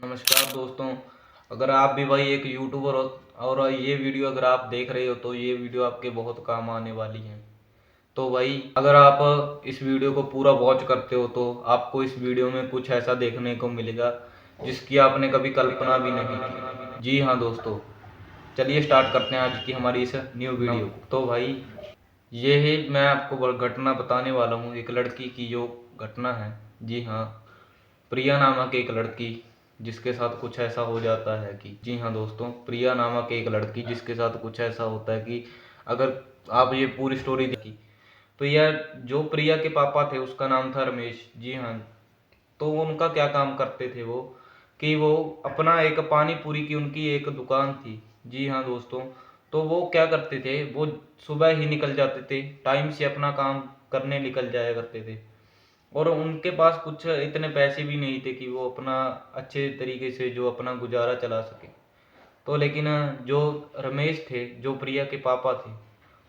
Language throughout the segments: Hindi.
नमस्कार दोस्तों। अगर आप भी भाई एक यूट्यूबर हो और ये वीडियो अगर आप देख रहे हो तो ये वीडियो आपके बहुत काम आने वाली है। तो भाई अगर आप इस वीडियो को पूरा वॉच करते हो तो आपको इस वीडियो में कुछ ऐसा देखने को मिलेगा जिसकी आपने कभी कल्पना भी नहीं की। जी हाँ दोस्तों, चलिए स्टार्ट करते हैं आज की हमारी इस न्यू वीडियो को। तो भाई ये ही मैं आपको घटना बताने वाला हूँ, एक लड़की की जो घटना है। जी हाँ, प्रिया नामक एक लड़की जिसके साथ कुछ ऐसा हो जाता है कि जी हाँ दोस्तों, प्रिया नामक एक लड़की जिसके साथ कुछ ऐसा होता है कि अगर आप ये पूरी स्टोरी देखी तो यह जो प्रिया के पापा थे उसका नाम था रमेश। जी हाँ, तो उनका क्या काम करते थे वो कि वो अपना एक पानी पूरी की उनकी एक दुकान थी। जी हाँ दोस्तों, तो वो क्या करते थे, वो सुबह ही निकल जाते थे, टाइम से अपना काम करने निकल जाया करते थे। और उनके पास कुछ इतने पैसे भी नहीं थे कि वो अपना अच्छे तरीके से जो अपना गुजारा चला सके। तो लेकिन जो रमेश थे, जो प्रिया के पापा थे,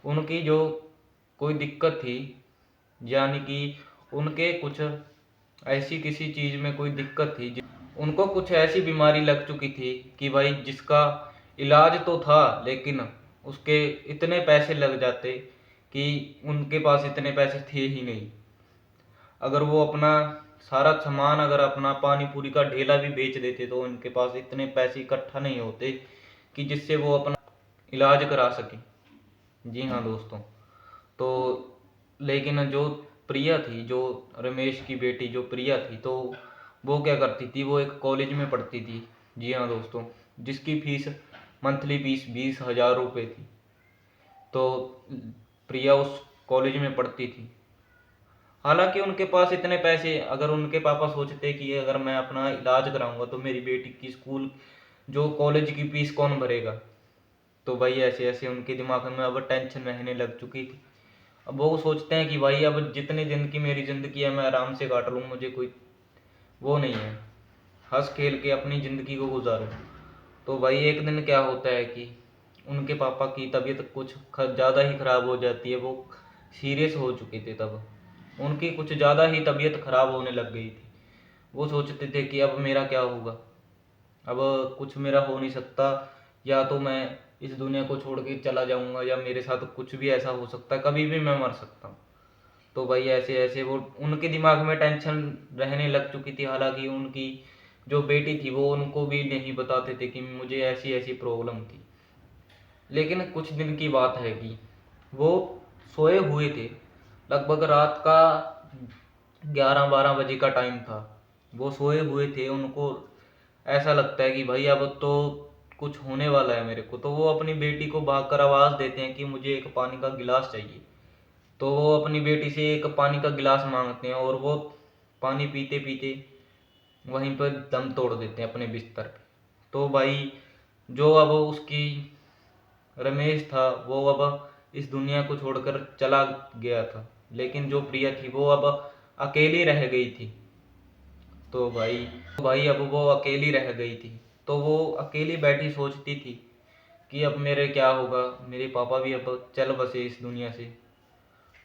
उनकी जो कोई दिक्कत थी, यानी कि उनके कुछ ऐसी किसी चीज़ में कोई दिक्कत थी, उनको कुछ ऐसी बीमारी लग चुकी थी कि भाई जिसका इलाज तो था लेकिन उसके इतने पैसे लग जाते कि उनके पास इतने पैसे थे ही नहीं। अगर वो अपना सारा सामान, अगर अपना पानी पूरी का ढेला भी बेच देते तो उनके पास इतने पैसे इकट्ठा नहीं होते कि जिससे वो अपना इलाज करा सके। जी हाँ दोस्तों, तो लेकिन जो प्रिया थी, जो रमेश की बेटी जो प्रिया थी, तो वो क्या करती थी, वो एक कॉलेज में पढ़ती थी। जी हाँ दोस्तों, जिसकी फीस मंथली फीस 20,000 रुपये थी। तो प्रिया उस कॉलेज में पढ़ती थी। हालांकि उनके पास इतने पैसे, अगर उनके पापा सोचते कि अगर मैं अपना इलाज कराऊंगा तो मेरी बेटी की स्कूल जो कॉलेज की फीस कौन भरेगा, तो भाई ऐसे ऐसे उनके दिमाग में अब टेंशन रहने लग चुकी थी। अब वो सोचते हैं कि भाई अब जितने दिन की मेरी ज़िंदगी है मैं आराम से काट लूँ, मुझे कोई वो नहीं है, हंस खेल के अपनी ज़िंदगी को गुजारूँ। तो भाई एक दिन क्या होता है कि उनके पापा की तबीयत कुछ ज़्यादा ही ख़राब हो जाती है। वो सीरियस हो चुके थे तब, उनकी कुछ ज़्यादा ही तबीयत ख़राब होने लग गई थी। वो सोचते थे कि अब मेरा क्या होगा, अब कुछ मेरा हो नहीं सकता, या तो मैं इस दुनिया को छोड़ के चला जाऊंगा या मेरे साथ कुछ भी ऐसा हो सकता है, कभी भी मैं मर सकता हूँ। तो भाई ऐसे ऐसे वो उनके दिमाग में टेंशन रहने लग चुकी थी। हालांकि उनकी जो बेटी थी वो उनको भी नहीं बताते थे कि मुझे ऐसी ऐसी प्रॉब्लम थी। लेकिन कुछ दिन की बात है कि वो सोए हुए थे, लगभग रात का 11-12 बजे का टाइम था। वो सोए हुए थे, उनको ऐसा लगता है कि भाई अब तो कुछ होने वाला है मेरे को। तो वो अपनी बेटी को भागकर आवाज़ देते हैं कि मुझे एक पानी का गिलास चाहिए। तो वो अपनी बेटी से एक पानी का गिलास मांगते हैं और वो पानी पीते पीते वहीं पर दम तोड़ देते हैं अपने बिस्तर पे। तो भाई जो अब उसकी रमेश था वो अब इस दुनिया को छोड़कर चला गया था, लेकिन जो प्रिया थी वो अब अकेली रह गई थी। तो भाई अब वो अकेली रह गई थी। तो वो अकेली बैठी सोचती थी कि अब मेरे क्या होगा, मेरे पापा भी अब चल बसे इस दुनिया से।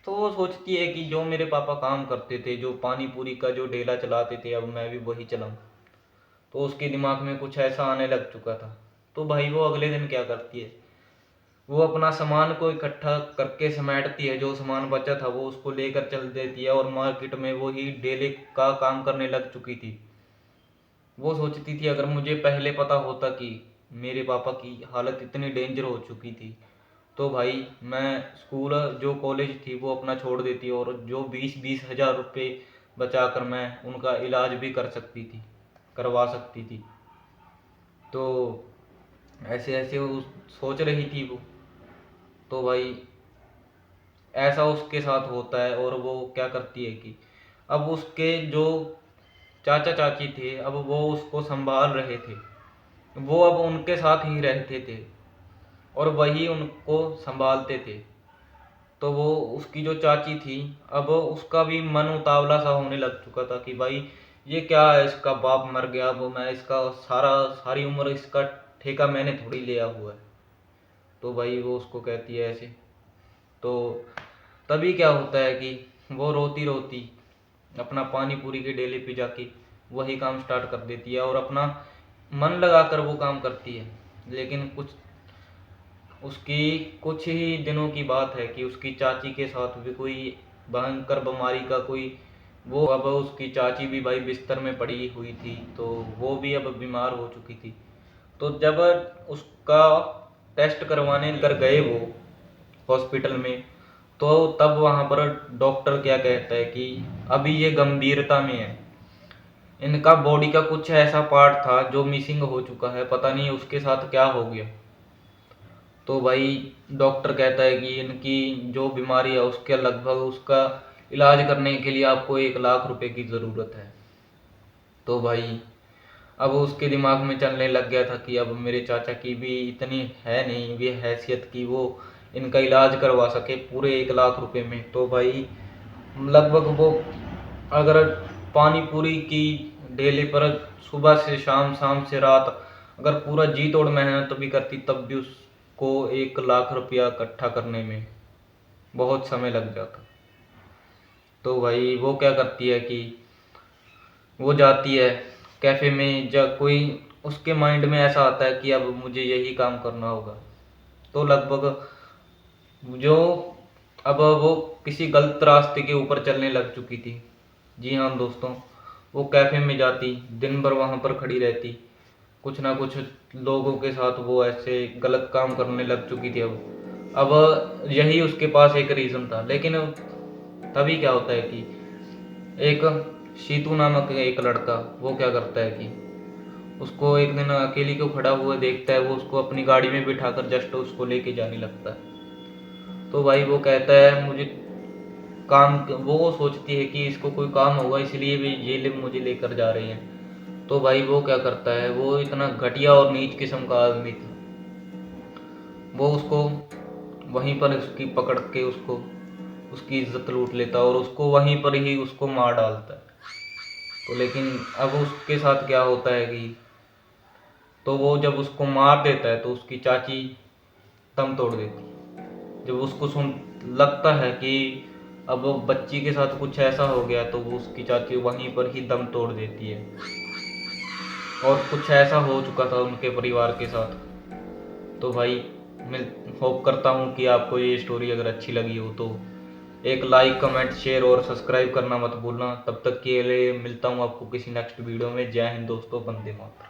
तो वो सोचती है कि जो मेरे पापा काम करते थे, जो पानी पूरी का जो ठेला चलाते थे, अब मैं भी वही चलाऊं। तो उसके दिमाग में कुछ ऐसा आने लग चुका था। तो भाई वो अगले दिन क्या करती है, वो अपना सामान को इकट्ठा करके समेटती है, जो सामान बचा था वो उसको लेकर चल देती है और मार्केट में वो ही डेली का काम करने लग चुकी थी। वो सोचती थी अगर मुझे पहले पता होता कि मेरे पापा की हालत इतनी डेंजर हो चुकी थी तो भाई मैं स्कूल जो कॉलेज थी वो अपना छोड़ देती और जो 20-20 हज़ार रुपये बचाकर मैं उनका इलाज भी कर सकती थी, करवा सकती थी। तो ऐसे ऐसे वो सोच रही थी वो। तो भाई ऐसा उसके साथ होता है और वो क्या करती है कि अब उसके जो चाचा चाची थे अब वो उसको संभाल रहे थे। वो अब उनके साथ ही रहते थे और वही उनको संभालते थे। तो वो उसकी जो चाची थी, अब उसका भी मन उतावला सा होने लग चुका था कि भाई ये क्या है, इसका बाप मर गया, वो मैं इसका सारी उम्र इसका ठेका मैंने थोड़ी लिया हुआ है। तो भाई वो उसको कहती है ऐसे। तो तभी क्या होता है कि वो रोती रोती अपना पानी पूरी के डेले पे जाके वही काम स्टार्ट कर देती है और अपना मन लगाकर वो काम करती है, लेकिन उसकी कुछ ही दिनों की बात है कि उसकी चाची के साथ भी कोई भयंकर बीमारी का कोई वो, अब उसकी चाची भी भाई बिस्तर में पड़ी हुई थी, तो वो भी अब बीमार हो चुकी थी। तो जब उसका टेस्ट करवाने कर गए वो हॉस्पिटल में, तो तब वहाँ पर डॉक्टर क्या कहता है कि अभी ये गंभीरता में है, इनका बॉडी का कुछ ऐसा पार्ट था जो मिसिंग हो चुका है, पता नहीं उसके साथ क्या हो गया। तो भाई डॉक्टर कहता है कि इनकी जो बीमारी है उसके लगभग उसका इलाज करने के लिए आपको 1 लाख रुपए की ज़रूरत है। तो भाई अब उसके दिमाग में चलने लग गया था कि अब मेरे चाचा की भी इतनी है नहीं भी हैसियत कि वो इनका इलाज करवा सके पूरे 1 लाख रुपए में। तो भाई लगभग वो अगर पानी पूरी की डेली पर सुबह से शाम, शाम से रात अगर पूरा जी तोड़ मेहनत भी करती, तब भी उसको 1 लाख रुपया इकट्ठा करने में बहुत समय लग जाता। तो भाई वो क्या करती है कि वो जाती है कैफे में, जब कोई उसके माइंड में ऐसा आता है कि अब मुझे यही काम करना होगा। तो लगभग जो अब वो किसी गलत रास्ते के ऊपर चलने लग चुकी थी। जी हाँ दोस्तों, वो कैफे में जाती, दिन भर वहाँ पर खड़ी रहती, कुछ ना कुछ लोगों के साथ वो ऐसे गलत काम करने लग चुकी थी। अब यही उसके पास एक रीज़न था, लेकिन तभी क्या होता है कि एक शीतू नामक एक लड़का वो क्या करता है कि उसको एक दिन अकेली को खड़ा हुआ देखता है, वो उसको अपनी गाड़ी में बिठाकर जस्ट उसको लेके जाने लगता है। तो भाई वो कहता है मुझे काम, वो सोचती है कि इसको कोई काम होगा इसलिए भी ये मुझे लेकर जा रहे हैं। तो भाई वो क्या करता है, वो इतना घटिया और नीच किस्म का आदमी था, वो उसको वहीं पर उसकी पकड़ के उसको उसकी इज्जत लूट लेता और उसको वहीं पर ही उसको मार डालता है। तो लेकिन अब उसके साथ क्या होता है कि तो वो जब उसको मार देता है तो उसकी चाची दम तोड़ देती है। जब उसको सुन लगता है कि अब वो बच्ची के साथ कुछ ऐसा हो गया, तो वो उसकी चाची वहीं पर ही दम तोड़ देती है। और कुछ ऐसा हो चुका था उनके परिवार के साथ। तो भाई मैं होप करता हूँ कि आपको ये स्टोरी अगर अच्छी लगी हो तो एक लाइक, कमेंट, शेयर और सब्सक्राइब करना मत भूलना। तब तक के लिए मिलता हूँ आपको किसी नेक्स्ट वीडियो में। जय हिंद दोस्तों, वंदे मातरम।